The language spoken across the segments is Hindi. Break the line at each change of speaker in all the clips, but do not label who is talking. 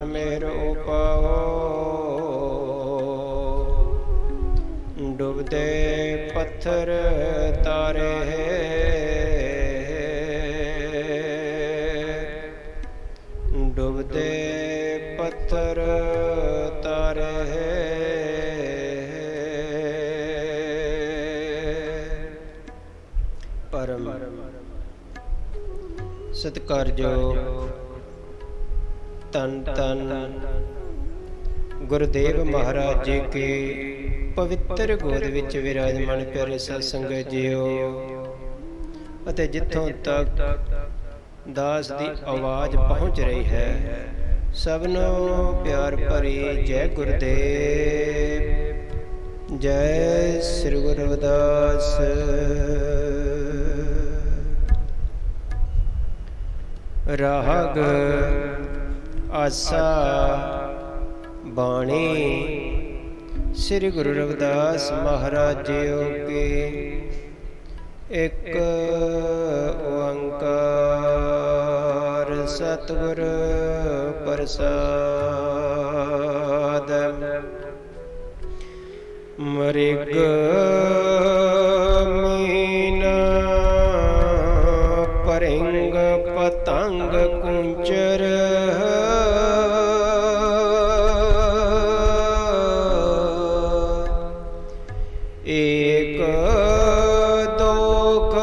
मेरो पाओ डूबते पत्थर तारे डूबते पत्थर तारे परम सत्कारयोग तन तन गुरुदेव महाराज जी के पवित्र गोद विच विराजमान प्यारे सत्संगत जीओ अते जिथों तक दास दी आवाज़ पहुँच रही है सबनों प्यार भरी जय गुरुदेव जय श्री गुरु रविदास। राग आसा बाणी श्री गुरु रविदास महाराज जीओ के एक ओंकार सतगुर प्रसाद। मृग मीना परिंग पतंग कुंचर एक दुख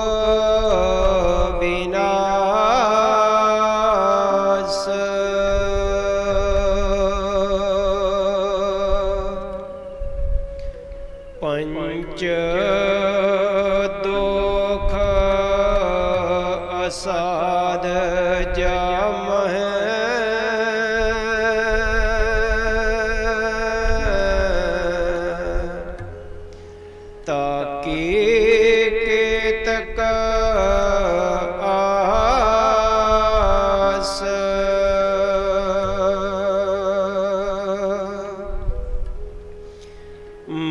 विनाश पंच दुख असाध जाम ताकि केतक आस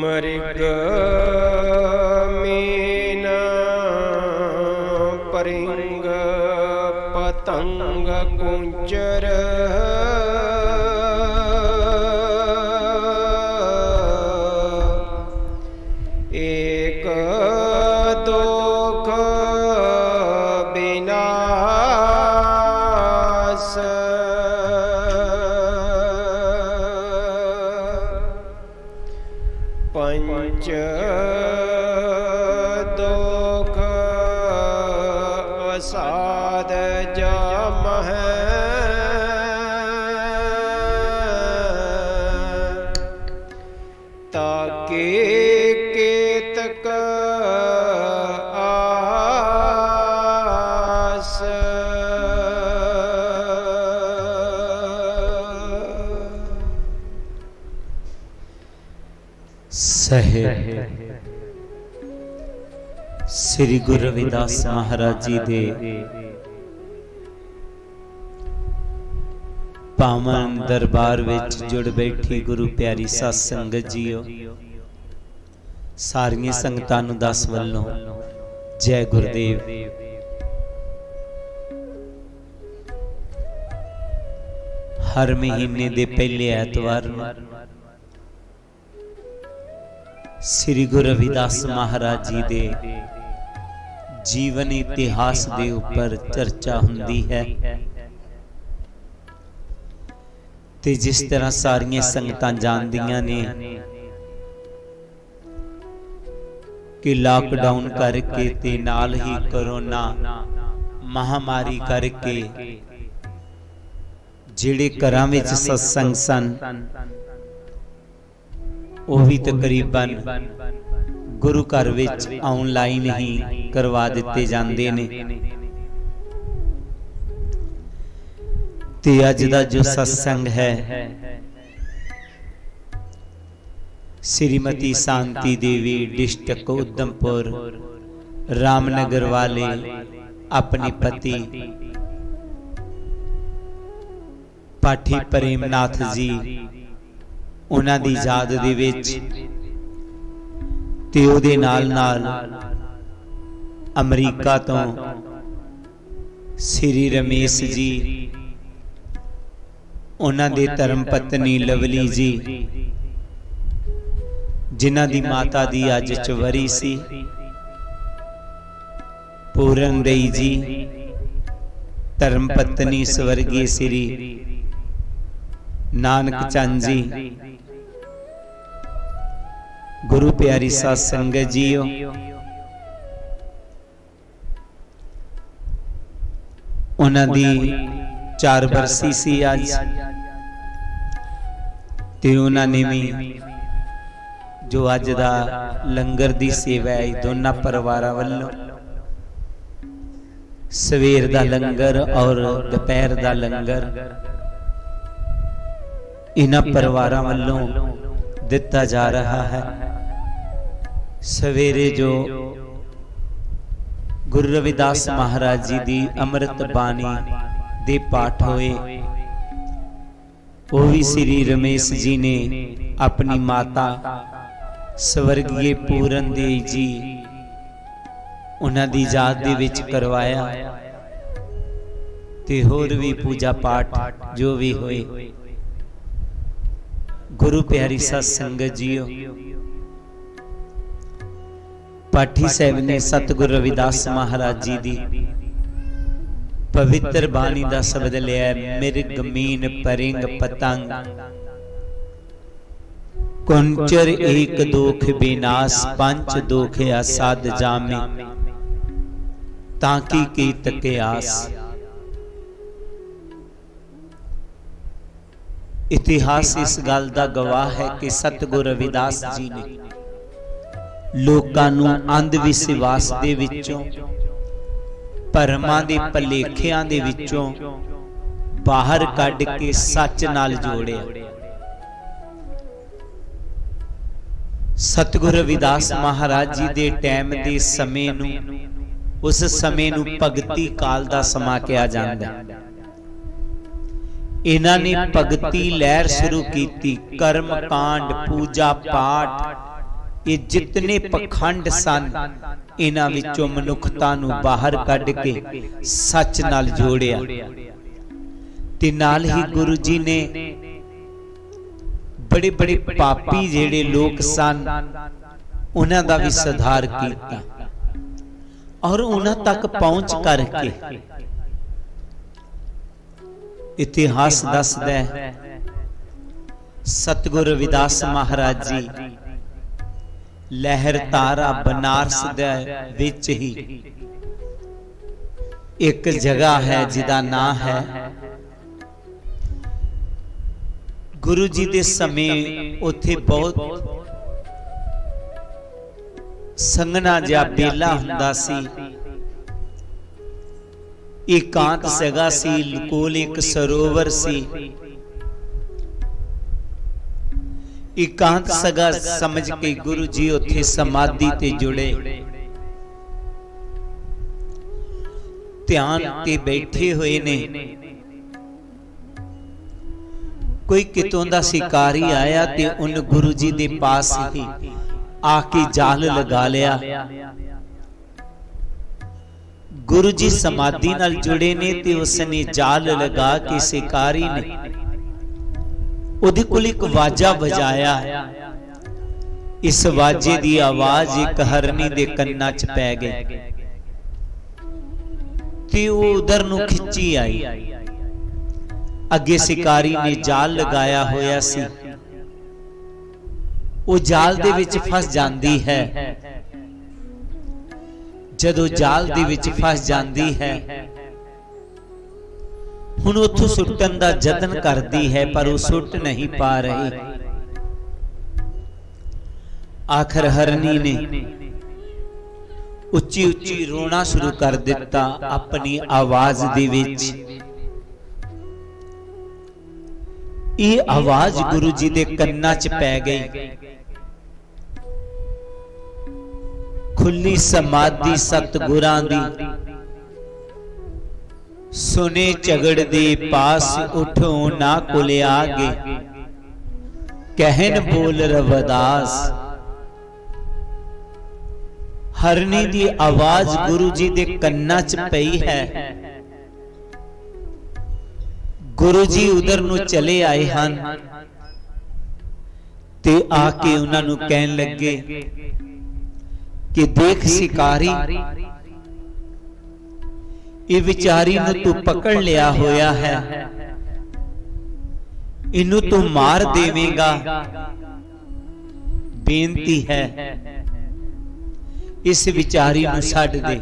मृग मीना परिंग पतंग कुंचर एक दुख विनाश पंच दुख असाध जाम ताकि केतक आस
साहिब श्री गुरु रविदास महाराज जी दे पावन दरबार विच जुड़ बैठी गुरु प्यारी साध संगत जीओ सारियां संगतां नूं दस वल्लों जय गुरुदेव। हर महीने दे पहले ऐतवार नूं श्री गुरु रविदास महाराज जी दे जीवन इतिहास दे उपर चर्चा हुंदी है ते जिस तरह सारियां संगतां जानदियां ने कि लॉकडाउन करके ते नाल ही कोरोना महामारी करके जिहड़े घरां विच सत्संग सन वो भी तकरीबन गुरु घर विच ऑनलाइन ही करवा दिते जांदे ने ते अज दा जो सत्संग है श्रीमती शांति देवी डिस्ट्रिक्ट उधमपुर रामनगर वाले अपने पति पाठी प्रेमनाथ जी उन्हां दी याद दे विच ते उहदे नाल नाल अमरीका तो श्री रमेश जी उन्हां दे धर्म पत्नी लवली जी जिन्हां दी माता दी अज चवरी सी, पूरन देई जी धर्म पत्नी स्वर्गीय श्री नानक चंद जी, गुरु प्यारी साध संगत जीओ, उन्हां दी 4 बरसी सी अज ते उन्हां ने भी जो अज दा लंगर दी सेवा है दोनों परिवार वालों सवेर दा लंगर और दोपहर दा लंगर इन्हां परिवार वालों दिता जा रहा है। सवेरे जो गुरु रविदास महाराज जी दी अमृत बाणी दे पाठ होए, वो भी श्री रमेश जी ने अपनी माता स्वर्गीय पूरन देई जी उन्हां दी याद दे विच करवाया ते होर भी पूजा पाठ जो भी होए। गुरु प्यारी साध संगत जीओ, पाठी साहब ने सतगुरु रविदास महाराज जी दी पवित्र बाणी दा शब्द लिया, मिर्ग मीन परिंग पतंग कुंचर एक दोख विनाश, पंच दोख असाद जामे ताकि की तके आस। इतिहास इस गल दा गवाह है कि सतगुरु रविदास जी ने लोकां नूं अंध विश्वास दे विचों, भरमां दे भलेखियां दे विचों बाहर कढ के सच नाल जोड़िया। सतगुरु रविदास महाराज जी दे टाइम दे समय नूं, उस समय नूं भगती काल दा समा किया जांदा है। इन्हां ने भगती लहर शुरू की, कर्म कांड पूजा पाठ ये जितने पखंड सन इन्हां विचों मनुखता नूं बाहर कढ के सच नाल जोड़िया ते नाल ही गुरु जी ने बड़े बड़े पापी जेड़े लोग सन उन्हां दा भी सुधार कीता और उन्हां तक पहुंच करके इतिहास दसदा है सतगुरु रविदास महाराज जी लहर तारा बनारस दे विच ही एक जगह है जिदा नाम है गुरु जी दे समय उथे बहुत संगना जा बेला हुंदा सी, एकांत जगह सी, कोल एक सरोवर सी। एकांत जगह समझ के गुरु जी उथे समाधि ते जुड़े, ध्यान ते बैठे हुए ने। कोई कितों दा शिकारी आया ते उन गुरु जी दे पास ही आके जाल लगा लिया। गुरु जी समाधि नाल जुड़े ने ते उसने जाल लगा के शिकारी ने उहदे कोल एक वाजा बजाया। इस वाजे दी आवाज एक हरनी दे कन्ना च पै गई ते वो उधर नूं खिंची आई। अगे शिकारी ने जाल लगाया होया सी, वो जाल दे विच फस जांदी है। जदों जाल दे विच फस जांदी है हुण उथों सुटन दा जतन करदी है पर वो सुट नहीं पा रही। आखिर हरनी ने उच्ची उच्ची रोना शुरू कर दिता अपनी आवाज दे विच। ये आवाज गुरु जी दे कन्ना च पै गई। खुली समाधि सतगुरां दी सुने झगड़ दे पास उठो ना कुले आगे कहन बोल रविदास। हरनी दी आवाज गुरु जी दे कन्ना च पई है। गुरु जी उधर नूं चले आए हन ते आके उन्होंने कहन लगे कि देख शिकारी, ये विचारी नूं तू पकड़ लिया होया है, इनू तू मार देवेगा। बेनती है इस विचारी नूं छड्ड दे।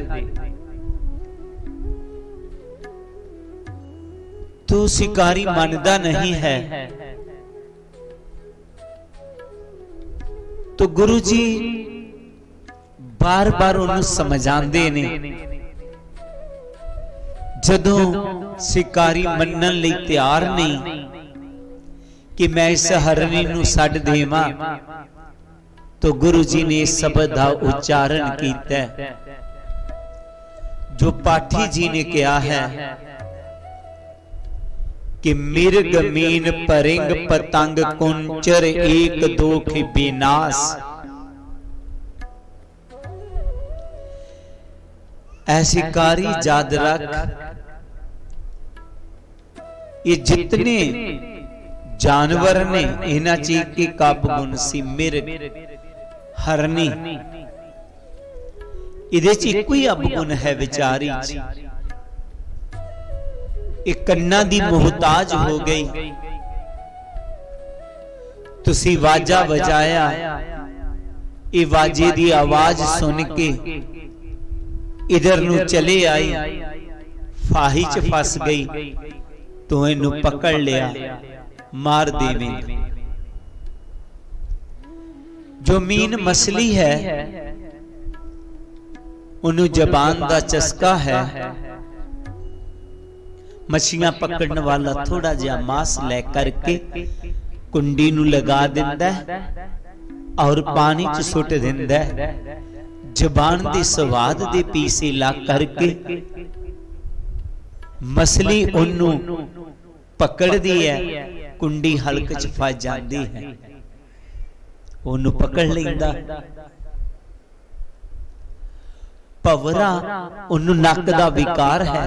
तो शिकारी मनदा नहीं है। तो गुरु जी बार बार उन्हें समझाते ने। जदों शिकारी मनन लई तैयार नहीं कि मैं इस हरनी नूं छड्ड देवां, तो गुरु जी ने इस शब्द का उच्चारण किया जो पाठी जी ने कहा है कि मिर्ग मीन परिंग पतंग कुंचर एक दो के विनाश। ऐसी कारी याद रख, ये जितने जानवर ने इन्हां च एक कब गुण सी मिर्ग हरनी, इहदे च इक्को ही अवगुण है विचारी। एक कन्ना दी मोहताज हो गई। तुसी वाजा बजाया, ये वाजे दी आवाज सुन के इधर नू चले आई, फाही च फस गई, तो इनू पकड़ लिया, मार देवेंगे। जो मीन मछली है उन्हें जबान दा चस्का है। मछलियां पकड़ने वाला थोड़ा जिहा मांस ले करके कुंडी नू लगा दिंदा है और पानी च सुट दिंदा है। जबान दे स्वाद दे पीसे ला करके मछली उन्नू पकड़ दी है, कुंडी हल्क च फस जाती है, उन्नू पकड़ लेंदा। भवरा उन्नू नक दा विकार है।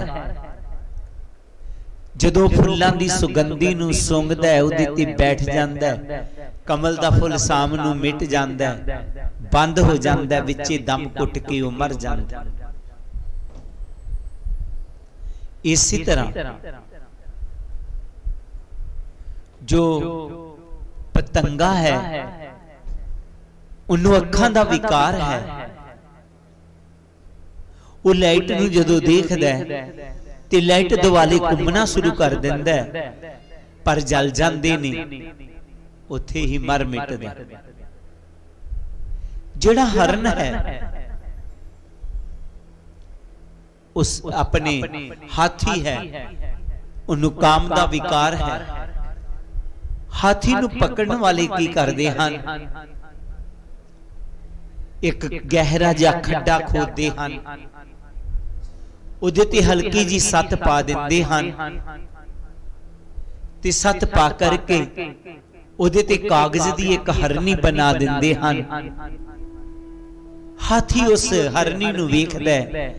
जदों फुल्लां दी सुगंधी नू सूंघदा है, उहदे ते बैठ जांदा है। कमल दा फुल साम नू मिट जांदा है, बंद हो जांदा है, विचे दम घुट के वो मर जांदा है। इसी तरह जो पतंगा है उन्नू अखां दा विकार है। वो लाइट नू जदों देखदा है ते लाइट दुआले घूमना शुरू कर दिंदा है, पर जल जांदे ने, उत्थे ही मर मिटदा। जिहड़ा हरन है उस अपने हाथी है, उन्नू काम दा विकार है। हाथी नू पकड़न वाले की करदे हन, एक गहरा जिहा खड्डा खोदते हन, उहदे ते हल्की जी सत पा दिंदे हन, ते सत पा करके उहदे ते कागज दी एक हरनी बना दिंदे हन। हाथी उस हरनी नू वेखदा है,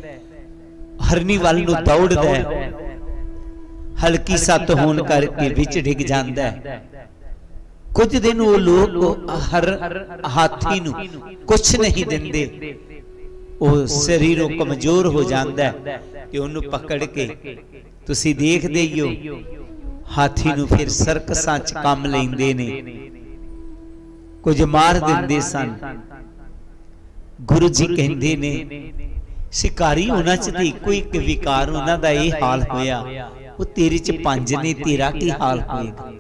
हरनी वाल नू दौड़दा है, हल्की सत होण करके विच डिग जांदा है। कुछ दिन वो लोग हर हाथी नू कुछ नहीं दिंदे, वो शरीरों कमजोर हो जाता है कि उन्हें पकड़ के तुसी देखदे ही हो, हाथी नू फिर सर्कसां च काम लैंदे ने, कुछ मार दिंदे सन। गुरु जी कहंदे ने शिकारी उन्हां च ते इक्को इक विकार, उन्हां दा ये हाल होया, वो तेरे च पंज ने, तेरा की हाल होएगा।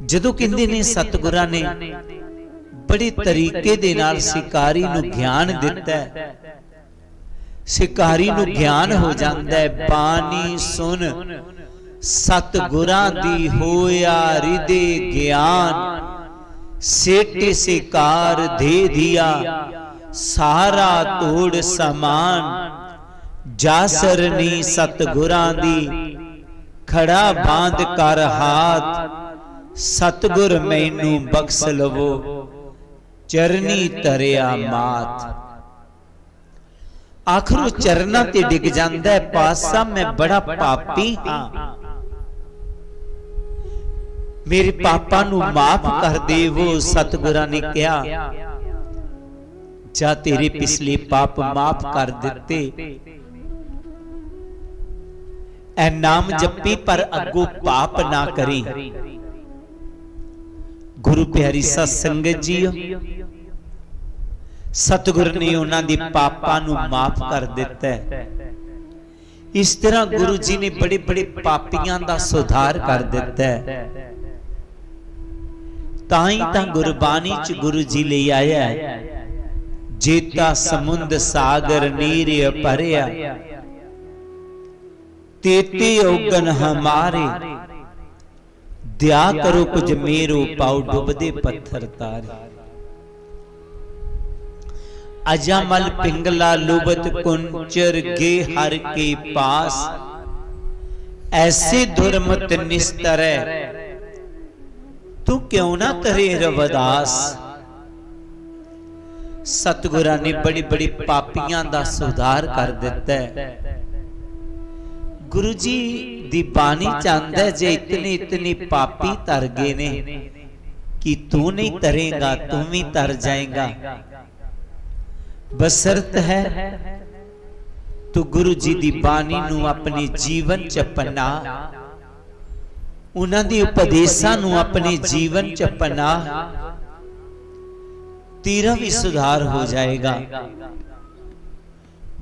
जदों कहंदे ने सतगुरां ने बड़े तरीके दे नाल शिकारी नू ज्ञान दिता है, शिकारी नू ज्ञान हो जांदा है। बानी सुन सतगुरां दी होया हृदय ज्ञान, सेटे शिकार दे दिया सारा तोड़ समान। जासरनी सतगुरां दी खड़ा बांध कर हाथ, सतगुर मैनू बख्श लवो चरनी तरिया मात। आखिर वो चरना ते डिग जांदा है, पातशाह मैं बड़ा पापी हां, मेरे पापा नू माफ कर दे। वो सतगुरा ने कहा जा तेरे पिछले पाप माफ कर दिते, ऐ नाम जपी पर अगो पाप ना करी। गुरु प्यारी सत संगत जी, सतगुर ने उन्हां दे पापां नू माफ कर दिता है। इस तरह गुरु जी ने बड़े बड़े पापियां दा सुधार कर दिता है। ताई तां गुरबाणी च गुरु जी ले आया है, जेता समुंद सागर नीर भरिया, तेते औगन हमारे, दया करो कुछ मेरो, पाओ डुबदे पत्थर तारे। अजामल पिंगला लुबत कुंचर गे हर के पास, ऐसे दुर्मत निस्तर तू क्यों ना करे रवदास। सतगुरा ने बड़ी बड़ी पापियां दा सुधार कर दिता है। गुरु जी दी बानी चाहता है, जे इतने इतने पापी तर गए ने कि तू नहीं तरेगा, तू भी तर जाएगा। बसरत है तू गुरु जी दी बानी नू अपने जीवन च अपना, उन्हां दी उपदेशां नू अपने जीवन च अपना, तेरा भी सुधार हो जाएगा।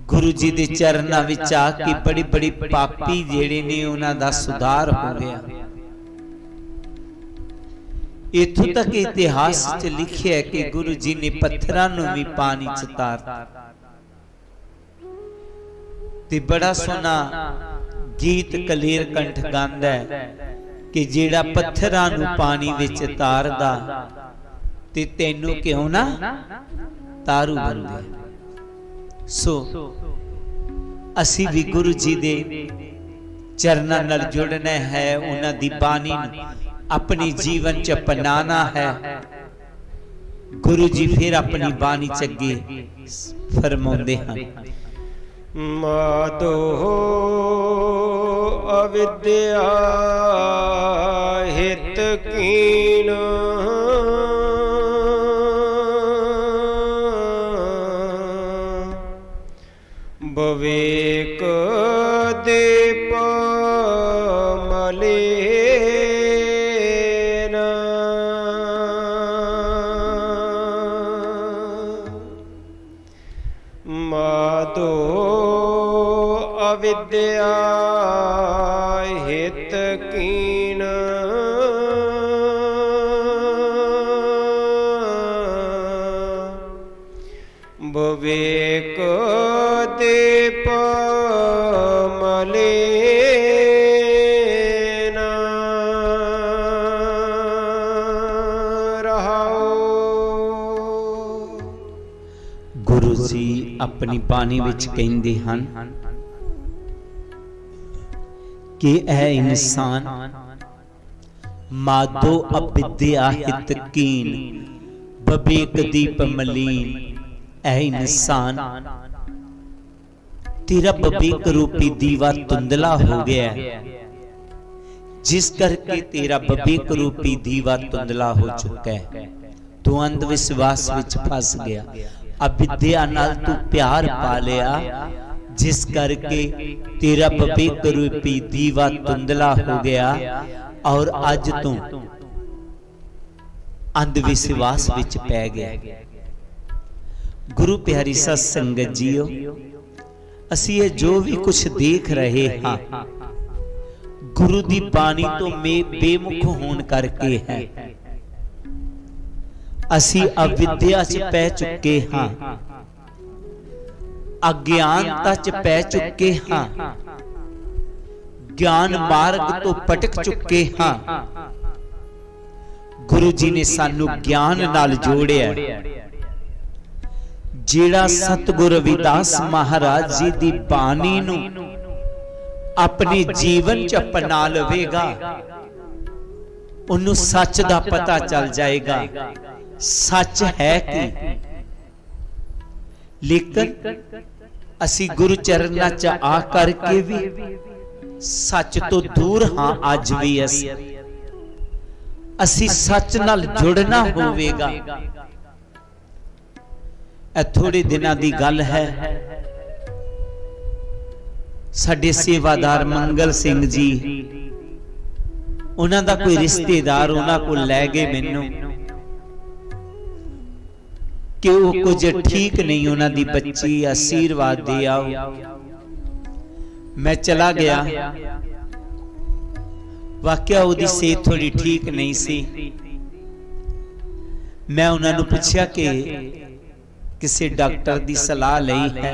गुरु जी दे चरना विच आके बड़ी बड़ी पापी जेड़े ने उन्हां दा सुधार हो गया। इथों तक इतिहास च लिखिया है कि गुरु जी ने पत्थरां नूं भी पानी च तार ते बड़ा सोना गीत कलेर कंठ गांदा है कि जेड़ा पत्थरां नूं पानी विच तारदा ते तैनू क्यों ना तारू बंदे। सो असी भी गुरु जी दे चरना नाल जुड़ना है, उन्हां दी बानी अपने जीवन च अपनाना है। गुरु जी फिर अपनी बानी च अगे फरमाउंदे हैं,
माधो अविद्या हित कीन, विवेक दीप मलिन, माधो अविद्या हित कीन, विवेक दीप मलिन रहाओ।
गुरु जी अपनी बानी विच कहंदे हन कि ऐ इंसान माधो अविद्या हित कीन, विवेक दीप मलीन। ऐ इंसान तेरा विवेक रूपी दीवा धुंधला हो गया, जिस करके तेरा विवेक रूपी दीवा धुंधला हो चुका है। तू अंधविश्वास विच फस गया, अविद्या नाल तू प्यार पा लिया, जिस करके तेरा विवेक रूपी दीवा धुंधला हो गया और अज तू अंधविश्वास विच पै गया। गुरु प्यारी सत संगत जीओ, असी ये जो भी कुछ देख रहे हाँ गुरु दी बानी तो बेमुख होने करके है। असी अविद्या च पै चुके हाँ, अज्ञानता च पै चुके हाँ, ज्ञान मार्ग तो पटक चुके हाँ। गुरु जी ने सानू ज्ञान नाल जोड़िया। जेड़ा सतगुर रविदास महाराज जी दी बानी नू अपने जीवन च अपना लवेगा, उन्नू सच दा पता चल जाएगा सच है कि। लेकिन असी गुरु चरना च आ करके भी सच तो दूर हाँ। अज भी असी सच नाल जुड़ना होवेगा। थोड़े दिनां दी गल है, साडे सेवादार मंगल सिंह जी, उन्हां दा कोई रिश्तेदार उन्हां को लै गए मैनू कि वो कुछ ठीक नहीं, उन्हां दी बच्ची, आशीर्वाद दे आओ। मैं चला गया, वाकया उहदी सेहत थोड़ी ठीक नहीं सी। मैं उन्हां नूं पुछया कि किसी डॉक्टर दी सलाह लई है?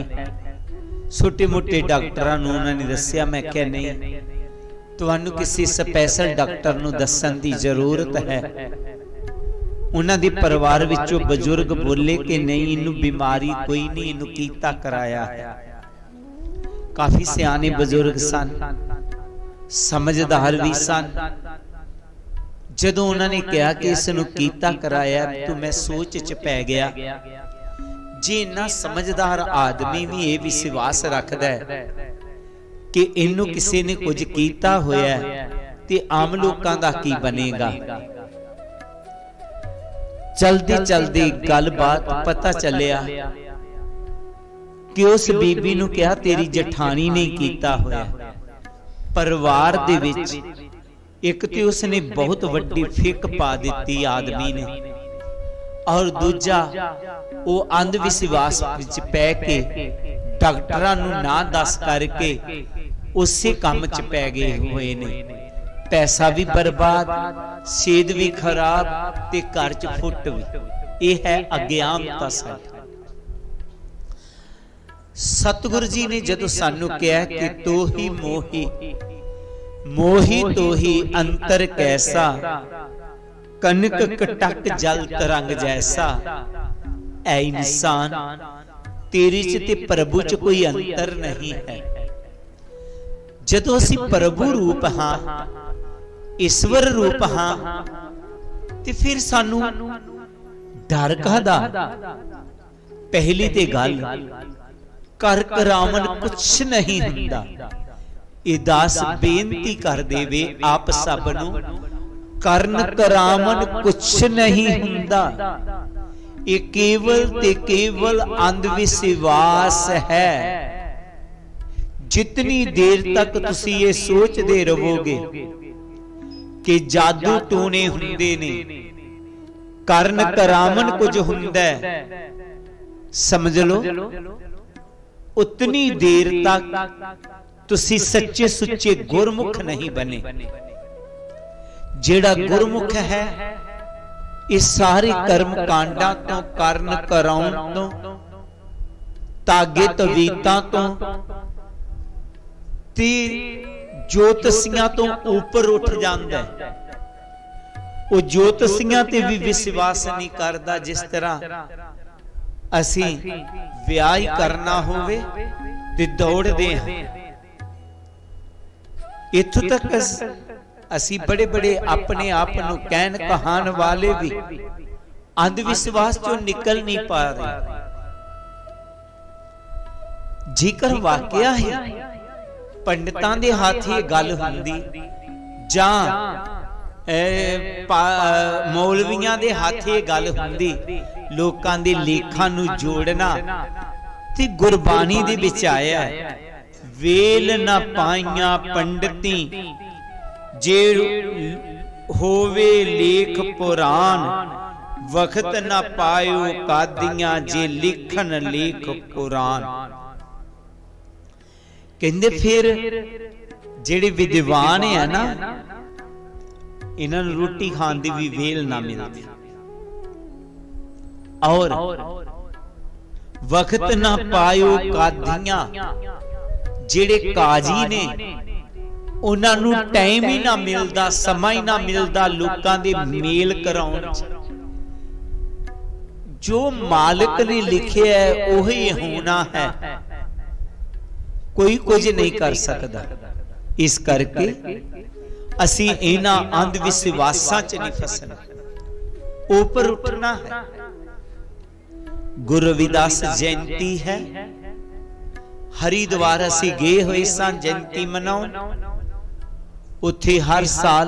छोटे मोटे डॉक्टरां नूं उन्होंने दस्सिया। मैं क्या नहीं, तुहानूं किसी स्पैशल डॉक्टर नूं दस्सण दी जरूरत है। उन्हां दे परिवार विचों बजुर्ग बोले कि नहीं, इनू बीमारी कोई नहीं, इनू कीता कराया है। काफी सियाने बजुर्ग सन, समझदार भी सन। जदों उन्होंने कहा कि इसनूं कीता कराया तो मैं सोच च पै गया, जे इन्ना समझदार आदमी भी ये विश्वास रखदा है कि इनू किसी ने कुछ कीता होया ते आम लोकां दा की बनेगा। चलदी चलदी गलबात पता चलिया कि उस बीबी नूं कहा तेरी जठानी ने कीता होया। परिवार दे विच एक ते उसने बहुत वड्डी फिक पा दिती आदमी ने, और दूजा वो अंधविश्वास विच पै के डॉक्टरां नूं ना दस करके उसे काम च पै गए हुए ने। पैसा भी बर्बाद, सेहत भी खराब ते घर च फुट भी। यह है अज्ञानता साडी। सतगुरु जी ने जदों सानू कहा कि तो ही मोही, मोही तो ही अंतर कैसा, कनक कटक जल तरंग जैसा। ऐ इंसान, तेरे च ते प्रभु च कोई अंतर नहीं है। जदों असीं प्रभु रूप हाँ, ईश्वर रूप हाँ, ते फिर सानू डर काहदा? पहली ते गल, कर करावन कुछ नहीं हुंदा। ये दास बेनती कर देवे आप सब नू, करन करावन कुछ नहीं हुंदा। ये केवल ते केवल अंधविश्वास है। जितनी देर तक तुसी ये सोचते रहोगे कि जादू टोने हुंदे ने, करन करावन कुछ हुंदा है, समझ लो उतनी देर तक तुसी सच्चे सुच्चे गुरमुख नहीं बने। जेड़ा गुरमुख है, इस सारे कर्म कांडा तो, करन कराउन तो, तागे तवीतां तो ते ज्योतिषियां तो ऊपर उठ जांदा है। वो ज्योतिषियां ते भी विश्वास नहीं करता। जिस तरह असी विआह करना होवे ते दौड़दे हैं, इत्थों तक असी बड़े बड़े अपने आप नूं कहन कहान वाले भी अंधविश्वास चों निकल नहीं पा रहे। जेकर वाकया है पंडितां दे हाथ ये गल हुंदी, जां मौलवियां दे हाथ ये गल हुंदी, लोकां दे लेखां नूं जोड़ना ते गुरबाणी दे विच आया है, वेल ना पाइयां पंडिती जे होवे लेख पुराण, वक्त ना पायो कादियां जे लिखन लेख कुरान। कहंदे फिर जेड़े विद्वान है ना, इन्हां नूं रोटी खाण दी भी वेल ना मिलदी, और वक्त ना पायो कादियां, जेड़े काजी ने उन्हां नूं टाइम ही ना मिलदा, समा ही ना मिलदा लोकां दे मेल कराउण च। जो मालिक ने लिखिया है ओही होना है, कोई कुछ नहीं कर सकता। इस करके असी इन्हां अंधविश्वासां च नहीं फसना, ऊपर उठना है। गुरु रविदास जयंती है, हरिद्वार असीं गए होए सां जयंती मनाउण। उत्थे हर साल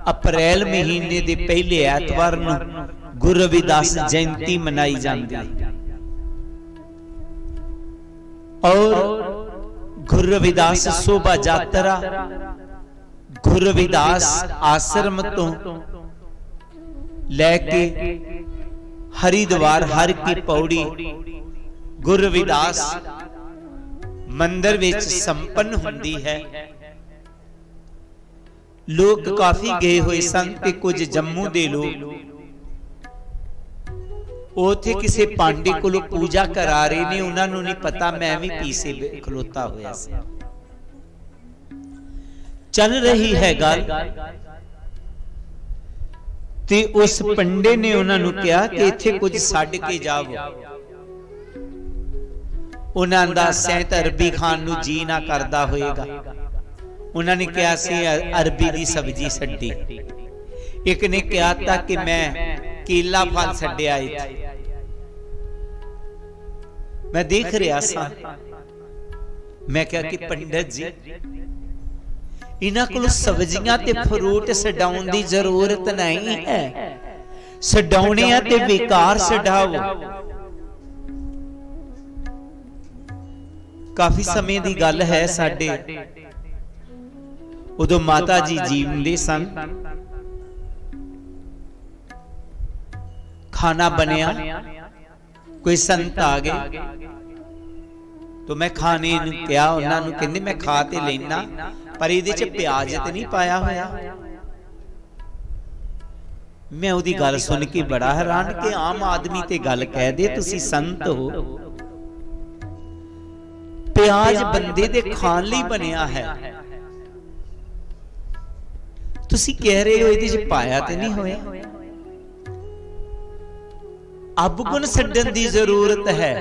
अप्रैल महीने दे पहले ऐतवार नूं गुरु रविदास जयंती मनाई जाती है। और गुरु रविदास शोभा यात्रा गुरु रविदास आश्रम तो लैके हरिद्वार हर की पौड़ी गुरु रविदास मंदिर विच संपन्न हुंदी है। लोग काफी गए हुए सन ते कुछ जम्मू दे लोग उथे किसी पांडे कोलों पूजा करा रहे ने, उन्होंने नहीं पता, मैं भी पीछे खलोता होया सी। चल रही है गल ते उस पंडे ने उन्होंने कहा कि इत्थे कुछ छड्ड के जाओ। उन्होंने दा सैत अरबी खान नूं जी ना करदा होएगा। उन्होंने कहा सी अरबी दी सब्जी छड्डी। एक ने कहा था कि मैं केला फल छड्डिया। मैं देख रहा सा, मैं क्या कि पंडित जी इन्हां कोल सब्जियां ते फ्रूट छड्डाउण दी जरूरत नहीं है, छड्डाउणे आ ते विकार छड्डाओ। काफी समय दी गल है, साडे उदों माता जी जीवंदे सन। खाना बनया, कोई संत आ गए तो मैं खाने नूं कहा, उन्होंने कहंदे मैं खा ते लेना पर इहदे च प्याज ते नहीं पाया होया। मैं उहदी गल सुन के बड़ा हैरान कि आम आदमी ते गल कह दे, तुसी संत हो, प्याज बंदे दे खाण लई बनिया है, तुसी कह रहे हो इहदे च पाया ते नहीं होया। अवगुण छड्डण दी जरूरत है।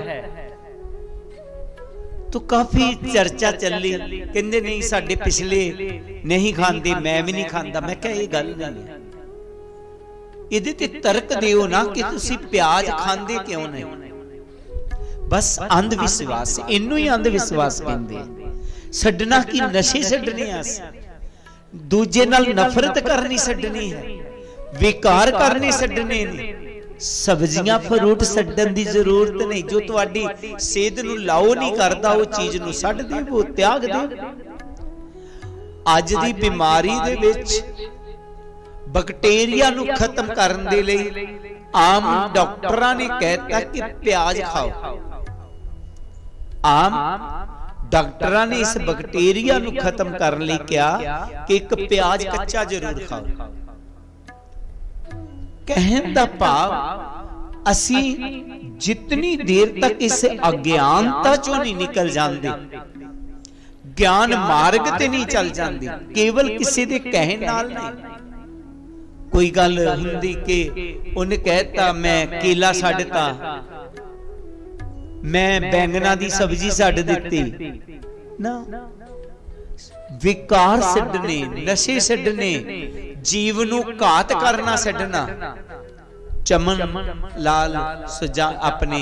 तो काफी चर्चा चली, कहंदे नहीं साडे पिछले नहीं खांदे, मैं भी नहीं खांदा। मैं कहा ये गल नहीं, इहदे ते तर्क दिओ ना कि तुसी प्याज खांदे क्यों नहीं। बस अंध विश्वास, इनू ही अंध विश्वास कहंदे। छड्डना की नशे छड्डने आ, दूजे नाल नफरत करनी छड्डनी है, विकार करने छड्डने ने। सब्जियां फ्रूट छड्डण दी जरूरत नहीं। जो तुहाडी सेहत नूं लाओ नहीं करदा, वो चीज नूं छड्ड देवो, त्याग देवो। अज दी बीमारी दे विच बैक्टीरिया नूं खत्म करन दे लई आम डॉक्टरां ने कहता कि प्याज खाओ। आम डॉक्टरां ने इस बैक्टीरिया नूं खत्म करन लई कहा कि एक प्याज कच्चा जरूर खाओ। कहन दा भाव असी जितनी देर तक इस अज्ञानता चों नहीं निकल जाते, ज्ञान मार्ग ते नहीं चल जाते, केवल किसी दे कहण नाल नहीं। कोई गल हुंदी कि उन्हें कहता मैं केला छड्डता, मैं बैंगना दी सब्जी छड्ड दित्ती ना। विकार छड्डने, नशे छड्डने, जीव नूं घात करना छड्डना। चमन लाल सुजा अपने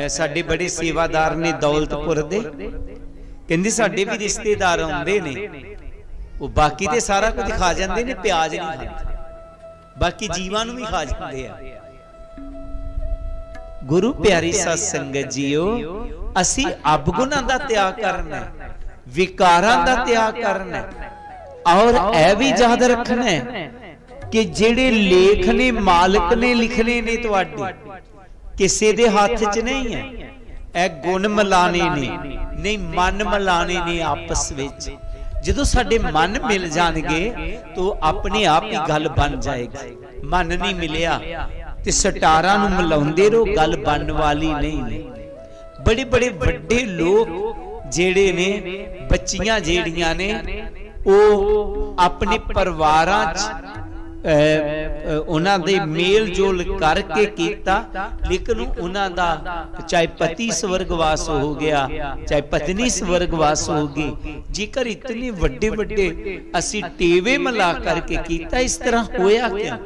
साडे बड़े सेवादार ने दौलतपुर दे, कहंदे साडे भी रिश्तेदार आउंदे ने, वो बाकी ते सारा कुछ खा जांदे ने, प्याज नहीं खांदे, बाकी जीवां नूं भी खा जांदे आ। गुरु प्यारी सत संगत जीओ, असी अवगुणां दा त्याग करना, विकारां दा त्याग करना, और यह भी याद रखना है कि जेड़े लेख ने मालिक ने लिखने ने, तुहाडे किसी दे हाथ च नहीं है। ए गुण मिलाने ने नहीं, मन मिलाने ने आपस विच। जदों साडे मन मिल जाणगे तो अपने आप ही गल बन जाएगी। मन नहीं मिलिया ते सटारां नूं मिलाउंदे रहो, गल बनने वाली नहीं ने। बड़े बड़े वड्डे लोग जेड़े ने, बच्चियां जेड़ियां ने, वो अपने परिवारां च उन्हां दे मेल जोल करके कीता, लेकिन उन्हां दा चाहे पति स्वर्गवास हो गया, चाहे पत्नी स्वर्गवास हो गई। जेकर इतने वड्डे वड्डे असी टेवे मिला करके कीता, इस तरह होया क्यों?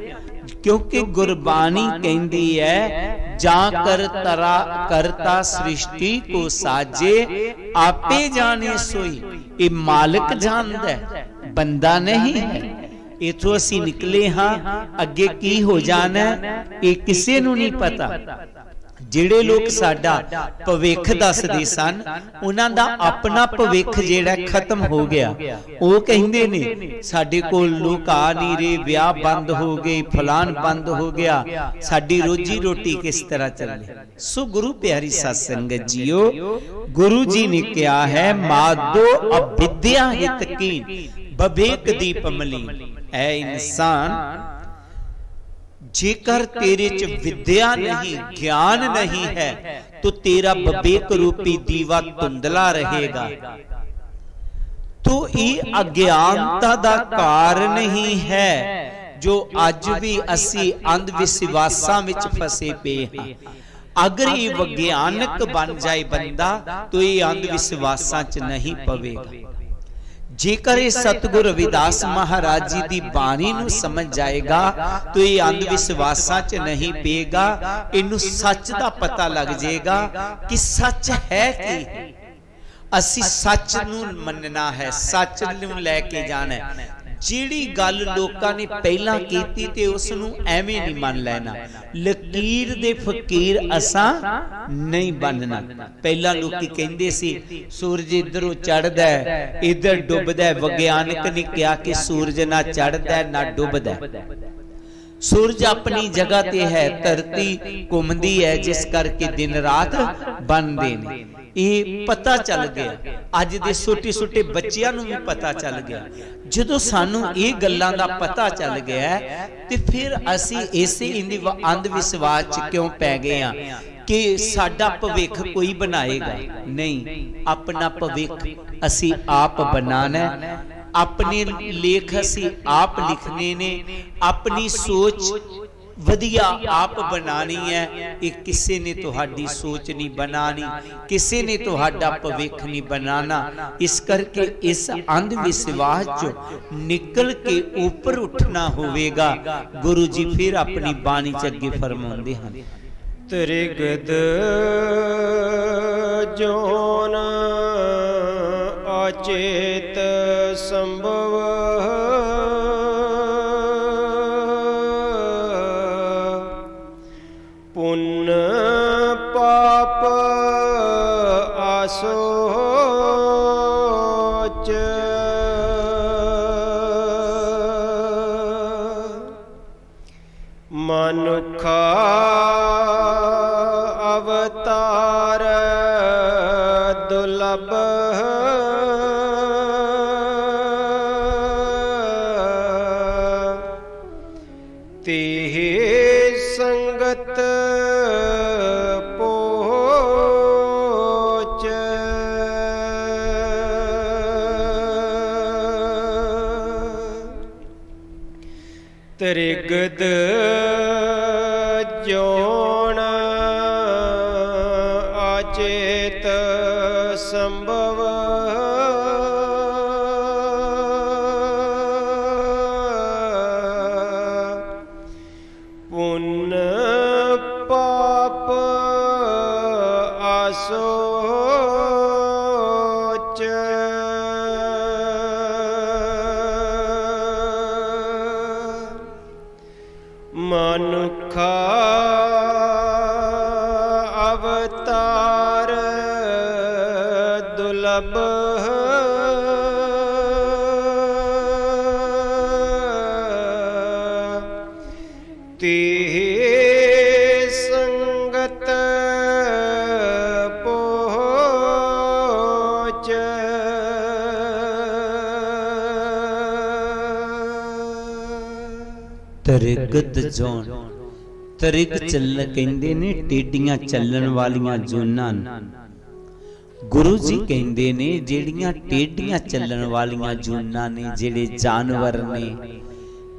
क्योंकि गुरबानी कहंदी है जा कर तरा करता सृष्टि को साजे, आपे जाने सोई। ये मालिक जानदा है, बंदा नहीं है। इथों असी निकले हाँ, अगे की हो जाना ये किसी नूं नहीं पता। ਜਿਹੜੇ ਲੋਕ ਸਾਡਾ ਭਵਿੱਖ ਦੱਸਦੇ ਸਨ, ਉਹਨਾਂ ਦਾ ਆਪਣਾ ਭਵਿੱਖ ਜਿਹੜਾ ਖਤਮ ਹੋ ਗਿਆ। ਉਹ ਕਹਿੰਦੇ ਨੇ ਸਾਡੇ ਕੋਲ ਲੋਕ ਆ ਨਹੀਂ ਰਹੇ, ਵਿਆਹ ਬੰਦ ਹੋ ਗਏ, ਫਲਾਨ ਬੰਦ ਹੋ ਗਿਆ, ਸਾਡੀ ਰੋਜੀ ਰੋਟੀ ਕਿਸ ਤਰ੍ਹਾਂ ਚੱਲੇ। ਸੋ ਗੁਰੂ ਪਿਆਰੀ ਸਾਧ ਸੰਗਤ ਜੀਓ, ਗੁਰੂ ਜੀ ਨੇ ਕਿਹਾ ਹੈ ਮਾਦੋ ਅਵਿਦਿਆ ਹਿਤ ਕੀਨ ਬਵੇਕ ਦੀਪ ਮਲੀਨ। ऐ इंसान, जेकर तेरे च विद्या नहीं, ज्ञान नहीं है, तो तेरा विवेक रूपी दीवा धुंधला रहेगा। तो ये अज्ञानता दा कारण ही है जो अज भी असी अंध विश्वासां विच फसे पे हां। अगर ये विज्ञानक बन जाए बंदा, तो ये अंध विश्वासां च नहीं पवेगा। जेकर ये सतगुरु रविदास महाराज जी की बाणी नूं समझ जाएगा, तो ये अंध विश्वासां च नहीं पेगा। इनू सच दा पता लग जाएगा कि सच है कि असी सच नूं मनना है, सच नूं लैके जाना है। जिहड़ी गल लोकां ने पहला कीती ते उस नूं एवें नहीं मन लेना। लकीर दे फकीर असां नहीं बनना। पहला लोकी कहंदे सी सूरज इधरों चढ़दा है, इधर डुबदा है। विज्ञानक ने कहा कि सूरज ना चढ़दा है ना डुबदा है। सूरज अपनी जगह ते है, धरती घूमदी है, जिस करके दिन रात बनदे ने। ये पता चल गया, अज दे छोटे छोटे बच्चियां नूं भी पता चल गया। जदों सानू ये गल्लां दा पता चल गया ते फिर असी इसे अंध विश्वास च क्यों पै गए हां कि साडा भविख कोई बनाएगा नहीं। अपना भविख असी आप बनाना है, अपने लेख असी आप लिखने ने, अपनी सोच वधिया आप बनानी है। एक किसी ने तुहाडी सोच नहीं बनानी, किसी ने तुहाडा भविख नहीं बनाना। इस करके इस अंध विश्वास चो निकल के ऊपर उठना होवेगा। गुरु जी फिर अपनी बाणी च अगे फरमाउंदे हन,
त्रिगद जोन अचेत संभव पुण्य पाप आसोच मनुखा अवतार दुर्लभ तेह संगत पोच त्रिगद जोन अचेत संभव पुण्य पाप आसोच मनुखा अवतार दुर्लभ तेह संगत पोच
त्रिगद जोन। त्रिग चलन कहंदे ने टेढ़ियां चलन वालियां जोनां। गुरु जी कहंदे ने जेड़ियां टेढ़ियां चलन वालियां जोनां ने, जेड़े जानवर ने,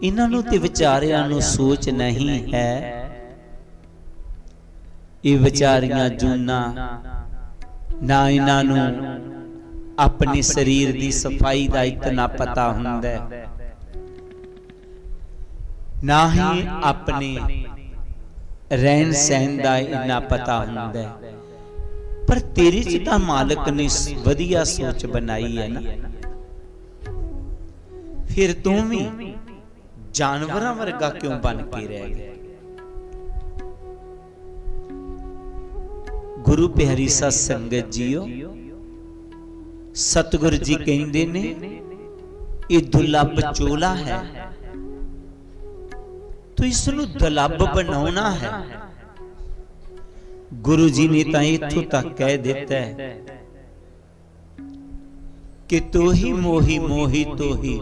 इन्हां नूं ते विचारियां नूं सोच नहीं है। ये विचारियां जोनां ना इन्हां नूं अपने शरीर दी सफाई दा इतना पता हुंदा है, ना ही अपने रहन सहन का इन्ना पता हुंदा है, पर तेरे च तां मालिक ने वधिया सोच बनाई है ना, फिर तू भी जानवरां वर्गा क्यों बन के रह गया। गुरु प्यारी सत संगत जीओ, सतगुरु जी कहंदे ने ये दुर्लभ चोला है, तो इसनूं दुर्लभ बनाउणा है। गुरु जी ने तां इत्थों तक कह दिता है कि तो ही मोही मोही तो ही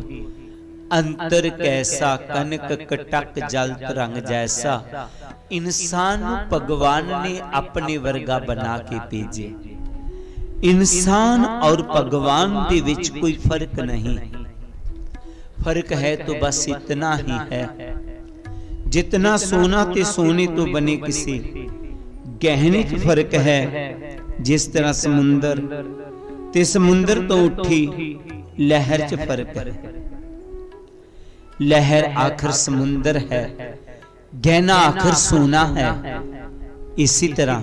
अंतर कैसा, कनक कटक जल तरंग जैसा। इंसान भगवान ने अपने वर्गा बना के भेजे। इंसान और भगवान दे विच कोई फर्क नहीं, फर्क है तो बस इतना ही है, जितना सोना ते सोने तो बने किसी गहने च फर्क है। जिस तरह समुंदर ते समुंदर तो उठी लहर च फर्क है, लहर आखिर समुंदर है, गहना आखिर सोना है। इसी तरह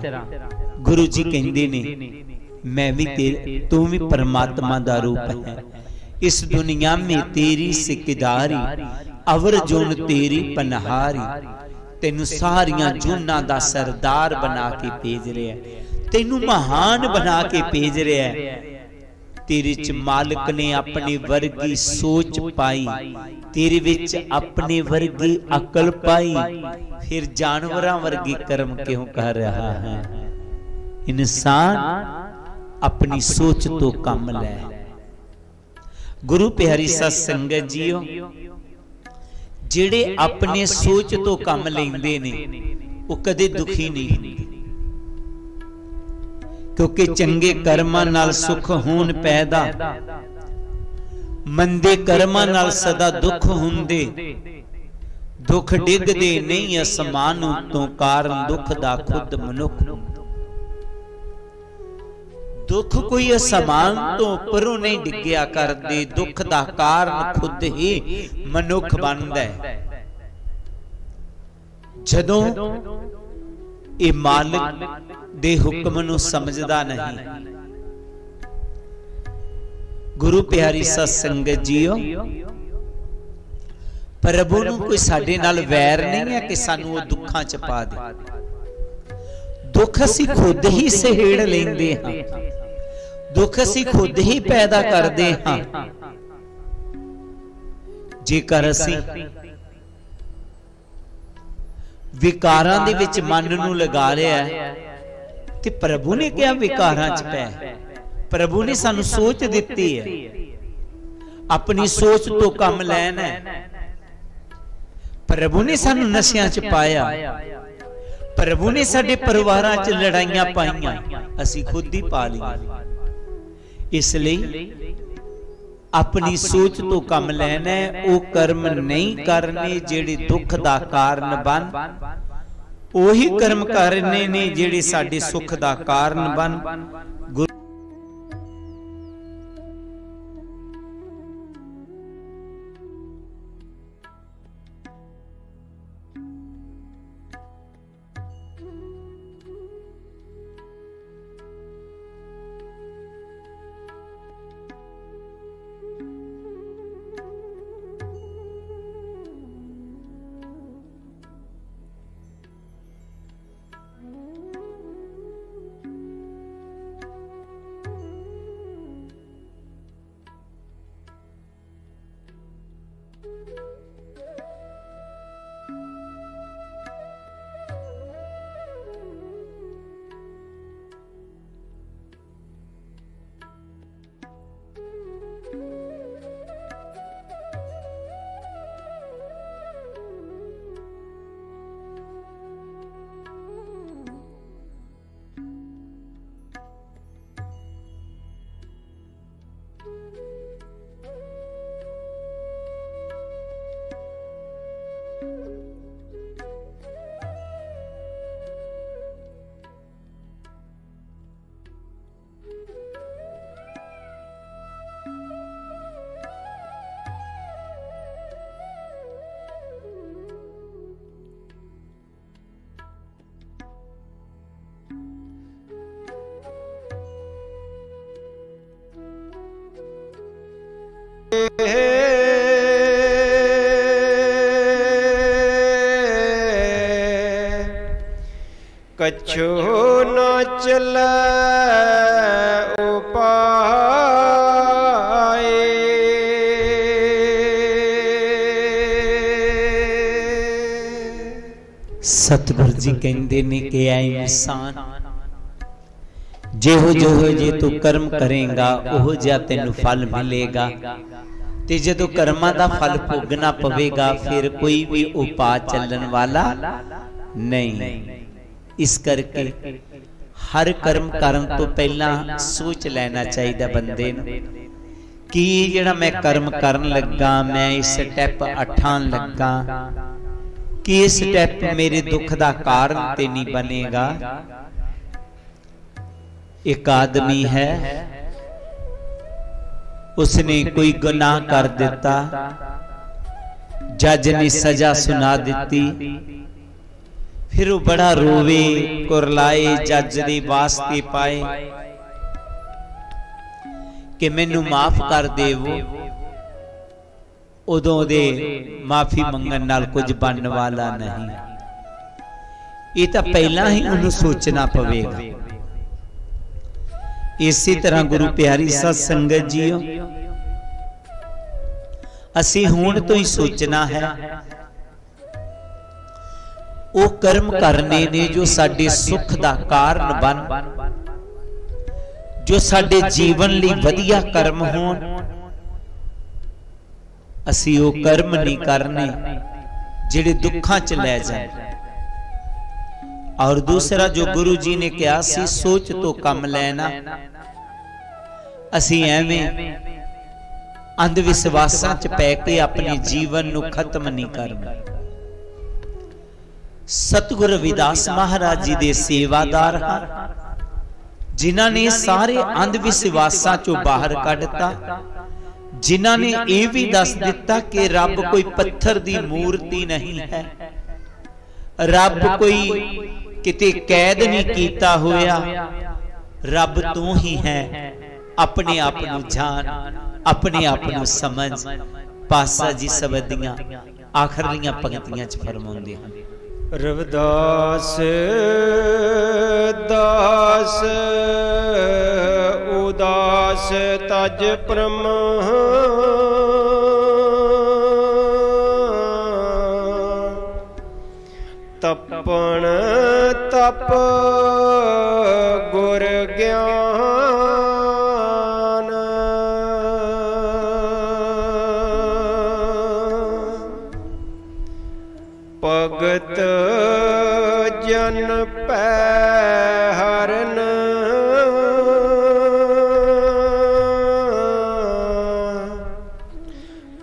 गुरु जी कहंदे ने मैं भी तेरे, तू भी परमात्मा दा रूप है। इस दुनिया में तेरी सिकदारी, अवर जोन तेरी पनहारी। तेनू सारियां जुन्ना दा सरदार बना के भेज रहा है, तेनू महान बना के भेज रहा है। तेरे च मालिक ने अपनी वर्गी सोच पाई, तेरे विच अपने वर्गी अकल पाई, फिर जानवरां वर्गी कर्म क्यों कर रहा है। इंसान अपनी सोच तो कम ले। गुरु प्यारी सत संगत जीओ, जेड़े अपने सोच तो कम लेंदे ने वो कदे दुखी नहीं होंदे, क्योंकि चंगे कर्मां नाल सुख होण पैदा, मंदे कर्मां नाल सदा दुख हुंदे। दुख डिगदे नहीं असमान उतों, कारण दुख दा खुद मनुख। दुख कोई असमान तो उपरों नहीं डिग्या करदे, दुख दा कारण खुद ही मनुख बनदा है। जदों ये मालिक दे हुक्म नूं समझदा नहीं। गुरु प्यारी सत संगत जीओ, प्रभु नूं कोई साडे नाल वैर नहीं है कि सानू वो दुखां च पा दे। दुख असीं खुद ही सहेड़ लैंदे हां, दुख असीं खुद ही पैदा करदे हां। जेकर असीं विकारां दे विच मन नूं लगा लिया ते प्रभु ने क्या विकारां च पै। प्रभु ने सानू सोच दिती है, अपनी सोच तो कम लैना है। प्रभु ने सानू नशियां च पाया, प्रभु ने साडे परिवारां च लड़ाइयां पाईयां, असीं खुद ही पा लईआं। इसलिए अपनी सोच तो कम लेना है। वो कर्म नहीं करने जेड़े दुख दा कारण बन, ओही कर्म करने ने जेड़े साडे सुख दा कारण बन।
कछु न चलै उपाय।
सतगुरु जी कहते ने कि ऐ इंसान, ਜਿਹੋ ਜਿਹੋ ਜੇ ਤੂੰ ਕਰਮ ਕਰੇਗਾ ਉਹ ਜਿਹਾ ਤੈਨੂੰ ਫਲ ਮਿਲੇਗਾ, ਤੇ ਜਦੋਂ ਕਰਮਾਂ ਦਾ ਫਲ ਭੋਗਣਾ ਪਵੇਗਾ ਫਿਰ ਕੋਈ ਵੀ ਉਪਾਅ ਚੱਲਣ ਵਾਲਾ ਨਹੀਂ। ਇਸ ਕਰਕੇ ਹਰ ਕਰਮ ਕਰਨ ਤੋਂ ਪਹਿਲਾਂ ਸੋਚ ਲੈਣਾ ਚਾਹੀਦਾ ਬੰਦੇ ਨੂੰ ਕਿ ਜਿਹੜਾ ਮੈਂ ਕਰਮ ਕਰਨ ਲੱਗਾ, ਮੈਂ ਇਸ ਸਟੈਪ ਅਠਾਣ ਲੱਗਾ, ਕਿ ਇਹ ਸਟੈਪ ਮੇਰੇ ਦੁੱਖ ਦਾ ਕਾਰਨ ਤੇ ਨਹੀਂ ਬਣੇਗਾ। एक आदमी है, उसने कोई गुनाह कर दिता, जज ने सजा सुना दी, फिर वो बड़ा रोवे कुरलाए, जज दे वास्ते पाए कि मैनू माफ कर देवो। उदों दे माफी मंगन नाल कुछ बनने वाला नहीं। ये तो पहला ही उन्हें सोचना पवेगा। इसी तरह गुरु प्यारी सत संगत जीओ, असी हुण तो ही सोचना है वो कर्म करने ने जो साडे सुख दा कारण बन, जो साडे जीवन लई वधिया कर्म होण। असी वो कर्म नहीं करने जिहड़े दुखां च लै जाण। और दूसरा जो गुरु जी ने कहा सी सोच तो कम लेना, असी एवें अंधविश्वासां च पै के अपने जीवन नूं खत्म नहीं करना। सतगुरु रविदास महाराज जी दे सेवादार हां, जिन्हां ने सारे अंधविश्वासां चों बाहर कढता, जिन्हां ने यह भी दस दिता कि रब कोई पत्थर दी मूर्ति नहीं है, रब कोई किते कैद नहीं कीता होया, रब तू ही है। अपने आप नू जान, अपने आप नू समझ। पासा जी शब्द दियां आखिरलियां पंक्तियां च फरमाउंदे हन,
रविदास दास उदास तज प्रम, तपण तप गुर ज्ञान। भगत जन पै हरन,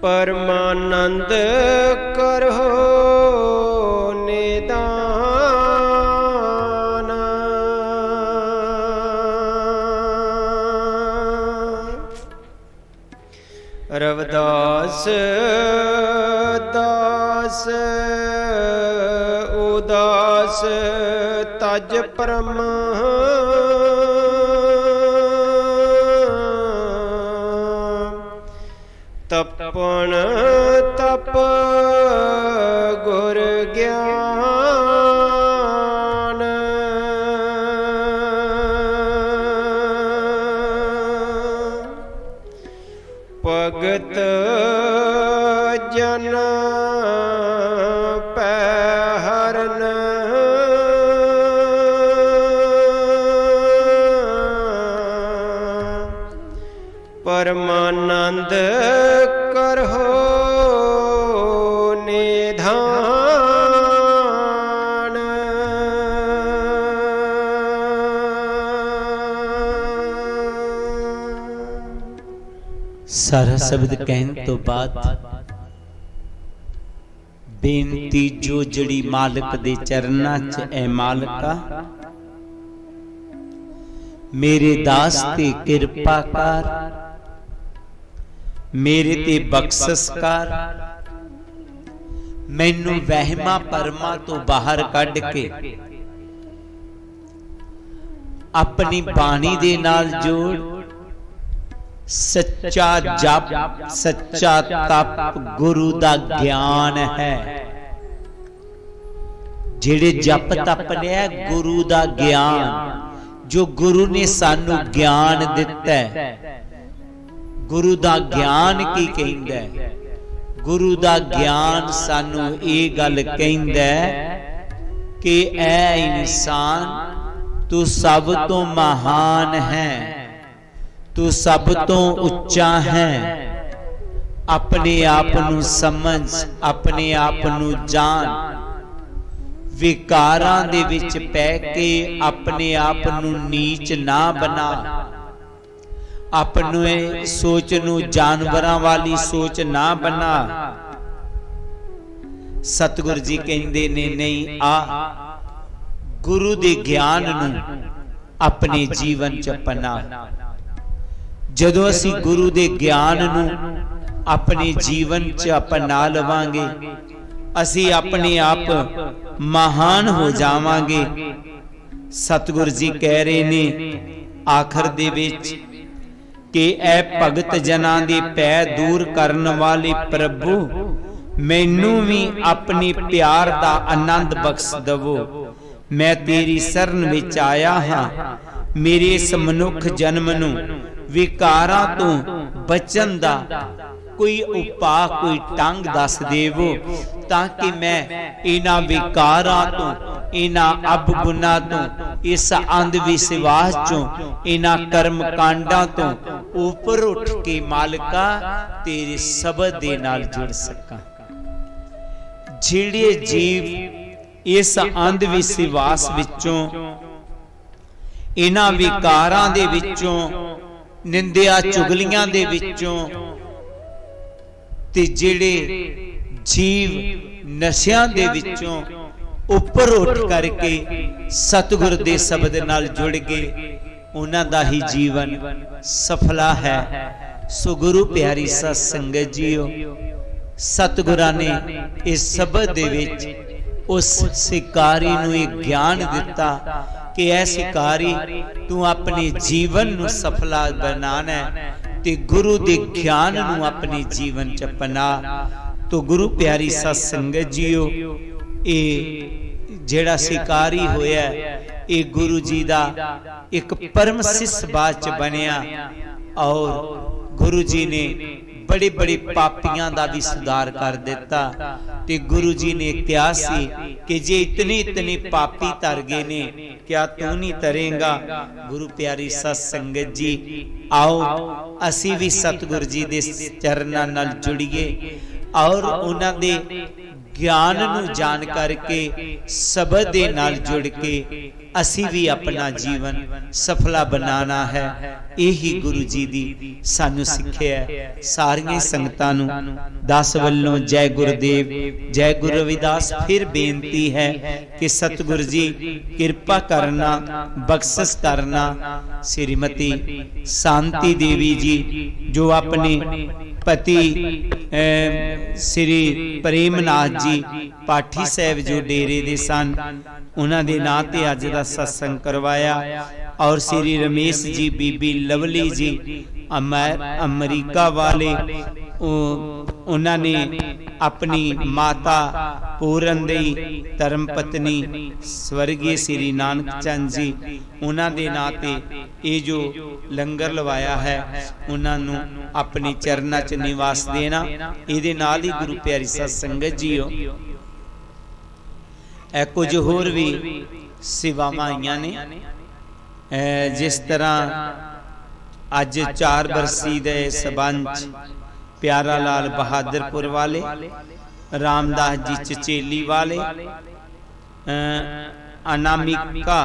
परमानंद करो रविदास दास उदास तज प्रम, तपण तप गुर ज्ञान। भगत जन पै हरन, परमानंद करहो निधान।
सारा शब्द कहने तो बाद बेनती जो जड़ी मालिक दे चरना च ए मालिका, मेरे दास ते किरपा कर, मेरे ते बख्शिश कर, मैनू वहमा परमा तो बाहर कढ़ के अपनी बाणी दे नाल जोड़, सच्चा जप सच्चा तप गुरु दा ज्ञान है। जेड़े जप तप लिया गुरु दा ज्ञान, जो गुरु ने सानू ज्ञान दिता है। गुरु दा ज्ञान की कहंदा है? गुरु दा ज्ञान सानू ये गल कहंदा है कि ऐ इंसान तू सब तो महान है, तू सब तो उच्चा है। अपने आप नू समझ, अपने आप नू जान। विकारां दे विच पै के अपने आप नू नीच ना बना। अपने सोच नू जानवरां वाली सोच ना बना। सतगुरु जी कहंदे ने नहीं, आ गुरु दे ज्ञान नू अपने जीवन च अपना। जदों असी गुरु दे ज्ञान नू अपने जीवन च अपना लवांगे, असी अपने आप महान हो जावांगे। सतगुरु जी कह रहे ने आखिर दे विच कि ऐ भगत जनां दे पै दूर करन वाले प्रभु, मैनू भी अपने प्यार दा आनंद बख्श दवो। मैं तेरी शरण विच आया हाँ। मेरे इस मनुख जन्म नू विकारां तो बचन दा कोई उपाय, कोई ढंग दस देवो, ताकि मैं इन्हां विकारां तो, इन्हां अवगुणां तो, इस अंध विश्वास चों, इन्हां कर्म कांडां तो ऊपर उठ के मालिका तेरे शब्द दे नाल जुड़ सकां। जिहड़े जीव इस अंध विश्वास विचों, इन्हां विकारां दे विचों, निंदिया चुगलियां दे विचों, ते जिहड़े जीव नशियां दे विचों उपर उठ करके सतगुर दे शब्द नाल जुड़ गए, उन्हां दा ही जीवन सफला है। सो गुरु प्यारी सत संगत जीओ, सतगुरां ने इस शब्द दे विच उस शिकारी नूं एक ज्ञान दिता कि ऐ शिकारी तू अपने जीवन नूं सफला बनाना है ते गुरु दे ज्ञान नूं अपने जीवन च अपना। तो गुरु प्यारी सत संगत जीओ, ये जेड़ा शिकारी होया ये गुरु जी दा एक परम शिष्य बाद च बनया और गुरु जी ने बड़े बड़े पापियां दा भी सुधार कर दिता। ते गुरु जी ने कहा सी कि जे इतने इतने पापी तर गए ने, क्या तू नहीं तरेगा? गुरु प्यारी सत संगत जी, आओ असी भी सतगुरु जी दे चरनां नाल जुड़िए और उन्हां दे ज्ञान नूं जान करके शब्द दे नाल जुड़ के असी भी अपना जीवन सफला बनाना है। यही गुरु जी दी सानू सिक्ख्या है। सारियां संगतां नूं दस वल्लों जय गुरुदेव, जय गुरु रविदास। फिर बेनती है कि सतगुरु जी कृपा करना, बख्शिश करना। श्रीमती शांति देवी जी जो अपने पति श्री प्रेमनाथ जी पाठी साहब जो डेरे दे सन, उन्हां दे नां ते अज दा सत्संग करवाया। और श्री रमेश जी, बीबी लवली जी अमरीका वाले, उन्होंने अपनी माता पूरन दी धर्म पत्नी स्वर्गीय श्री नानक चंद जी, उन्होंने नां ते ये जो लंगर लवाया है उन्होंने अपनी चरना च निवास देना। ये नाल ही गुरु प्यारी सत संगत जीओ कुछ होर भी सेवावां आईयां ने। जिस तरह अज 4 बरसी दे संबंध प्यारा लाल बहादुरपुर वाले, रामदास जी चचेली वाले, अनामिका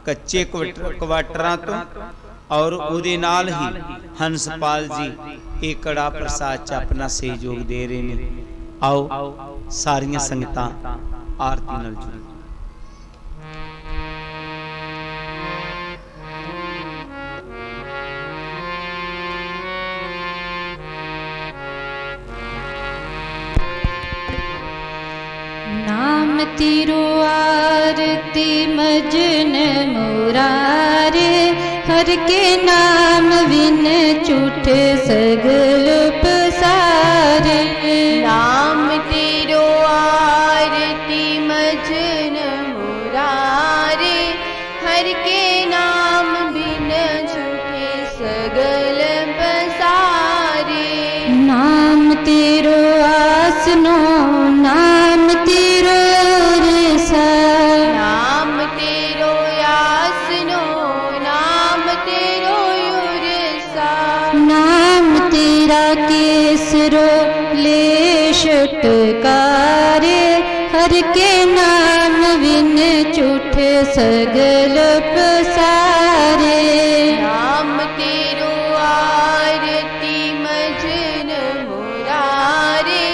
कच्चे क्वार्टरां तो और उहदे नाल ही हंसपाल जी एक कड़ा प्रसाद च अपना सहयोग दे रहे ने। आओ सारियां संगतां आरती नाल जुड़ो।
नाम तिरु आरती मजन मुरारे, हर के नाम बिन झूठे सगल पसारे। नाम तेरो आरती मजन मुरारे, हर के नाम बिन झूठे सगल पसारे। नाम तेरो आसनो नाम तेरो रसा, नाम तेरो आसनो नाम तेरो युरसा। नाम तेरा केसरो ले छुटकारे, हर के नाम बिन झूठे सगल पसारे। नाम तेरो आरती मजन मुरारे,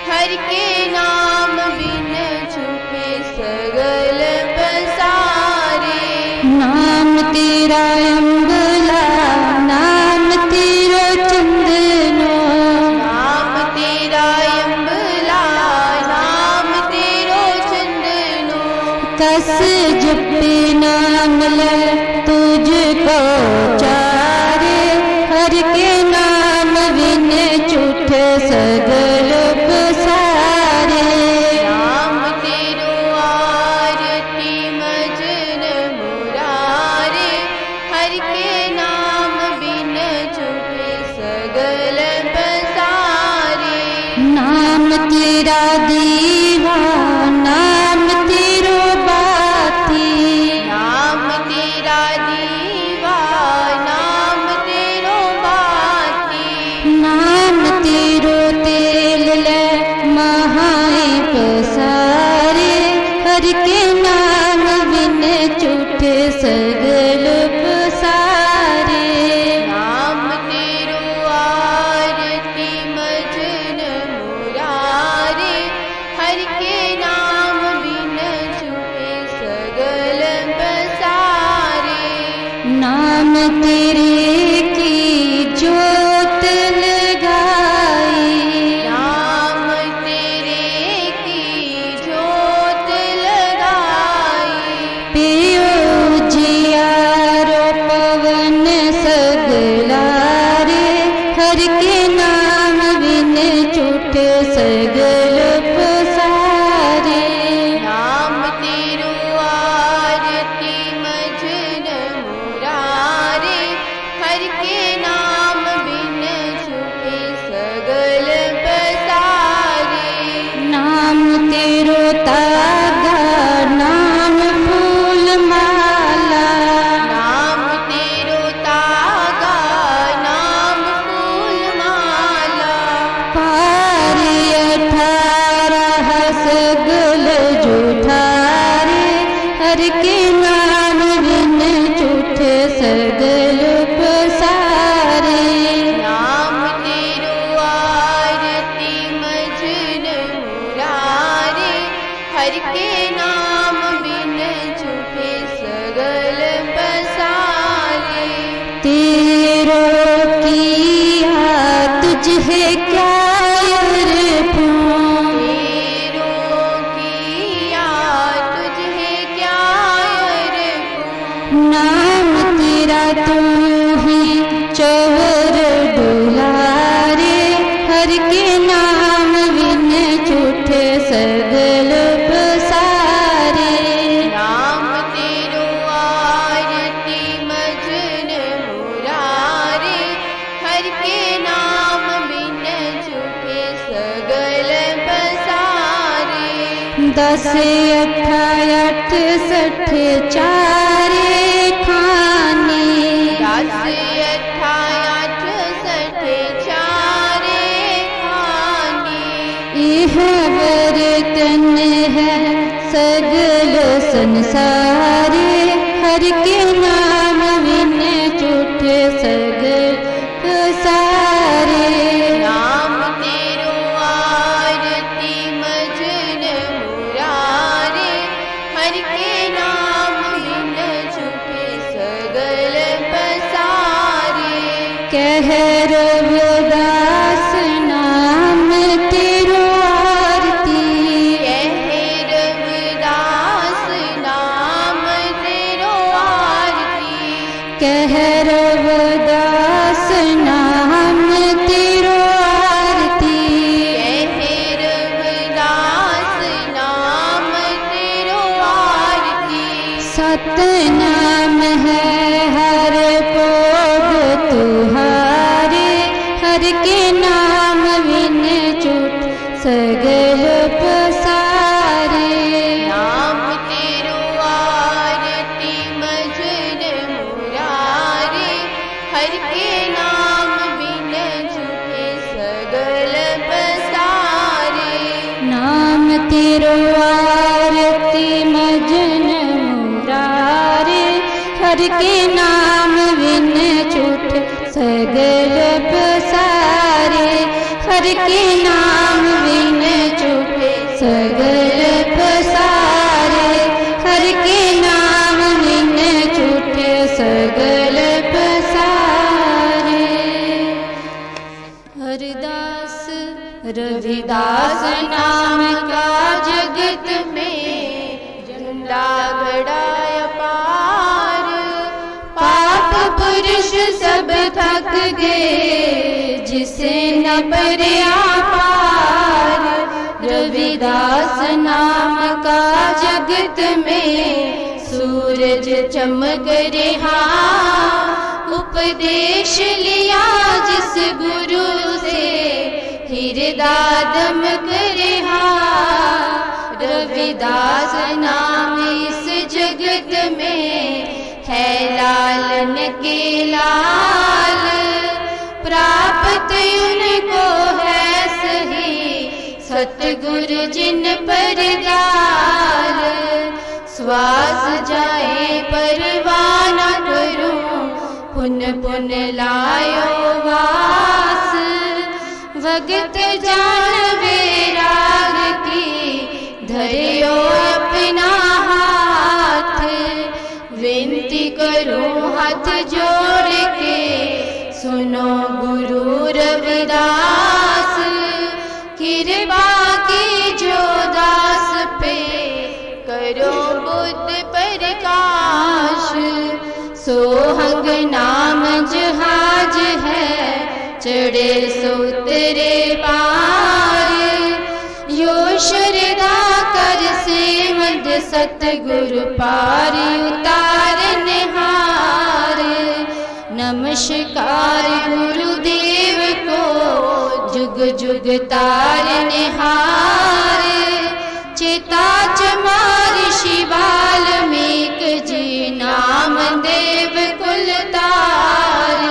हर के नाम बिन झूठे सगल पसारे। नाम तेरा अंगला नाम तेरो चंदनो, नाम तेरा अंगला नाम तेरो चंदनो। कस जपे नाम ले तुझको चारे, हर के नाम बिन झूठे सगल पसारे। नाम तेरो आरती मजन मुरारे, हर के नाम बिन झूठे सगल पसारे। नाम तेरा दीवा नाम तेरो बाती, नाम तेरा दीवा नाम तेरो बाती। नाम तेरो तेल ले महाए पसारे, हर के नाम बिन झूठे सगल पसारे। नाम तेरो आरती मजन मुरारे, हर के नाम बिन झूठे सगल पसारे। नाम तेरे की जोत लगाई, नाम तेरे की जोत लगाई। पियो जियारो पवन सगलारे, हर के नाम बिन झूठे सगल पसारे। नाम तेरो आरती मजन मुरारे, हर के नाम बिन झूठे सगल पसारे। नाम तेरो तागा नाम फूल माला, नाम तेरो तागा नाम फूल माला। पार 18 सगल झूठारे, हर के नाम बिन झूठे सगल पसारे। नाम तेरो आरती मजन मुरारे, हर के नाम बिन झूठे सगल पसारे। तेरो किया तुझे क्या अर्पण, तेरो किया तुझे क्या अर्पण। नाम तेरा तू ही चवर डुलारे, हर के नाम बिन झूठे सगल पसारे। नाम तेरो आरती मजन मुरारे, हर के नाम बिन झूठे सगल पसारे। 10 8 68 चारे खाने, 10 8 68 चारे खाने। यह बर्तन है सगल संसारे, हर के नाम बिन झूठे सगल पसारे। नाम तेरो आरती मजन मुरारे, हर के नाम बिन झूठे सतनाम है हर भोग तुहारे, हर के नाम बिन छूट सगल पसारे। नाम तेरो आरती मजन मुरारे, हर के नाम बिन छूटे सगल पसारे। नाम तेरो आरती मजन मुरारे, हर के नाम बिन छूट सगल पसारे। हर के नाम बिन छूटे सगल पसारे। हर के नाम बिन छूटे सगल पसारे। हरदास रविदास नाम का जगत में झंडा गड़ा अपार। पाप पुरुष सब थक गए जिसे न परया पार। रविदास नाम का जगत में सूरज चमक रहा। उपदेश लिया जिस गुरु से हृदय दमक रहा। रविदास नाम इस जगत में है लालन के लाल। प्राप्त उनको है सही सतगुरु जिन पर गाल। श्वास जाए परवान करूं पुन पुन लायो वास। भगत जानवे राग की धरियो अपना हाथ। विनती करूं हाथ जोड़ के सुनो गुरु रविदास। कृपा की जो दास पे करो बुद्ध प्रकाश। सोहंग नाम जहाज है चढ़े सुतरे पार। यो श्रद्धा कर से मद सतगुरु पार उतारने हार। नमस्कार गुरुदेव को जुग जुग तारने हार। चेता चमार शिवाल मेक जी नाम देव कुल तार।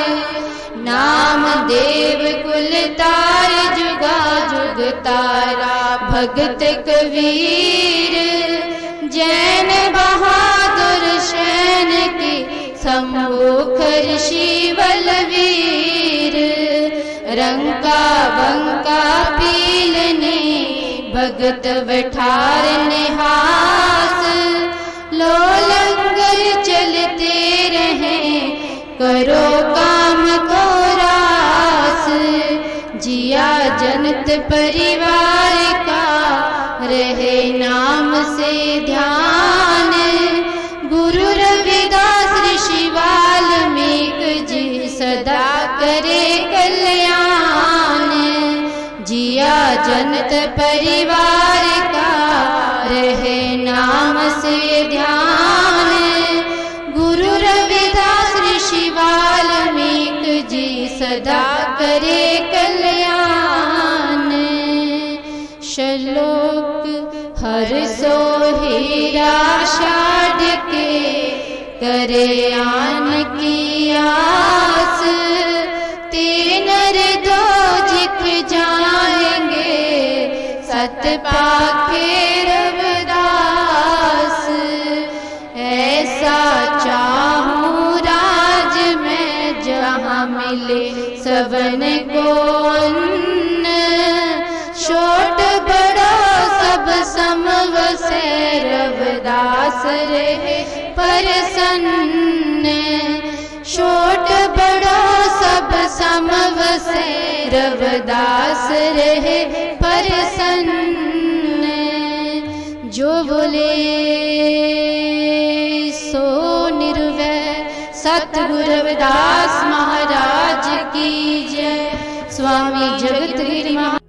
नाम देव कुल तार जुगा जुग तारा भगत कबीर। जैन बहादुर शैन की सम्मुखर शिवलवीर। रंका बंका पीलने भगत बैठारने हास। लो लंगर चलते रहे करो काम को रास। जिया जनत परिवार का रहे नाम से ध्यान। गुरु रविदास ऋषि वाल्मीकि जी सदा करे कल्याण। जिया जनत परिवार का रहे नाम से ध्यान। गुरु रविदास ऋषि वाल्मीकि जी सदा करे कल्याण। श्लोक हर सो हीरा शाद के करे आन की आस। तीनर दो जिक जाएंगे सत पाखे रविदास। ऐसा चाहूं राज में जहाँ मिले सबन को अन्न। छोट बड़ा सब समवसे रविदास रहे प्रसन्न। छोट बड़ा सब समवसे रविदास रहे प्रसन्न। जो बोले सो निर्वै सतगुरु रविदास महाराज की जय। स्वामी जगतगिरी महाराज।